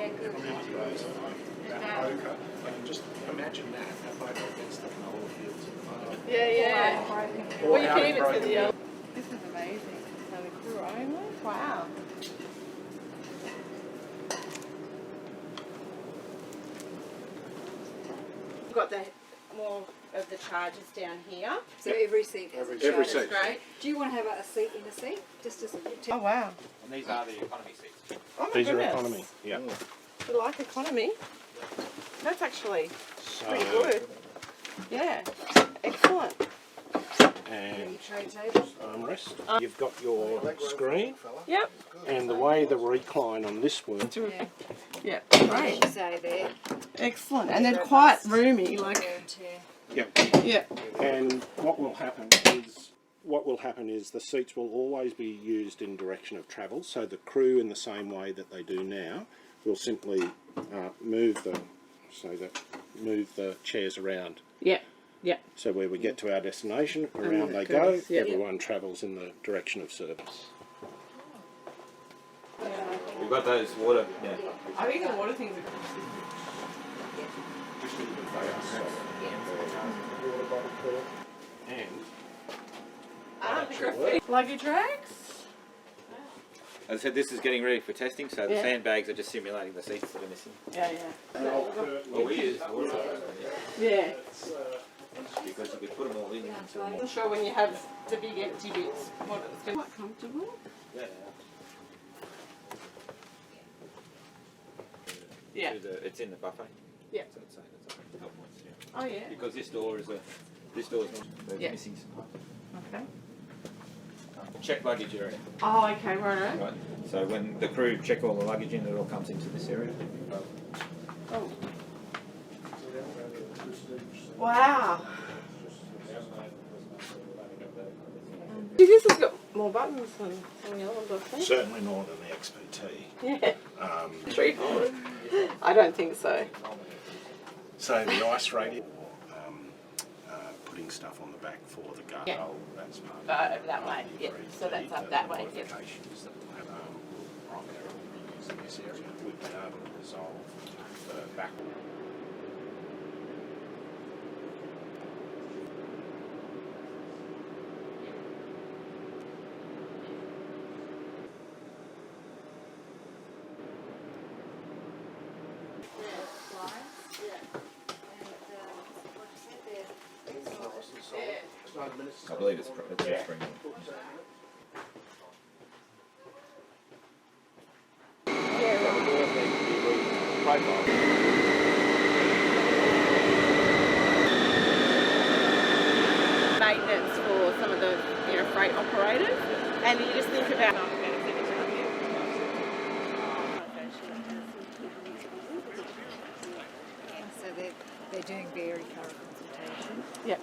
Yeah, good. That poker, I can just imagine that might go against the canola fields at the moment. Yeah. Or Well, you out can in even see broken the field. This is amazing. So the crew only? Wow. We've got the more of the charges down here. So every seat has a Every charger. seat. Great. Do you want to have a seat in a seat? Just as a Oh wow. And these are the economy seats. Oh my These goodness. are economy, yeah. You like economy? That's actually pretty So, good. Yeah. Excellent. and tray table. armrest. You've got your screen, Yep. and the way the recline on this works. Yeah. Yep. What Great. did you say there? Excellent. And they're quite roomy, like Wear and tear. Yep. yeah. And what will happen is the seats will always be used in direction of travel. So the crew, in the same way that they do now, will simply move the chairs around. Yeah. Yeah. So where we get to our destination, then around it they goes, go. yeah. Everyone travels in the direction of service. We've got those water. Yeah. I think the water things are And luggage racks. As I said, this is getting ready for testing, so the Yeah. sandbags are just simulating the seats that are missing. Yeah, Well, we use water yeah. because you could put them all in. I'm sure when you have the big empty bits, what it's going to be quite comfortable. Yeah. Yeah. It's in the buffet. Yeah. So it's a help points, yeah. Oh yeah. Because this door's not. They're missing some parts. Okay. Check luggage area. Oh, okay, right. Right. So when the crew check all the luggage in, it all comes into this area. Oh. Wow. This has got more buttons than some of the other ones, I think. certainly more than the XPT. Yeah. Straightforward. I don't think so. So the ice radiator, putting stuff on the back for the guard, Yeah. that's part of That way, yeah. So that's up that way, yeah. modifications that will primarily be used in this area. We've been able to resolve the back. I believe it's a spring. Maintenance for some of the freight operators, and you just think about So they're doing very thorough consultation. yeah.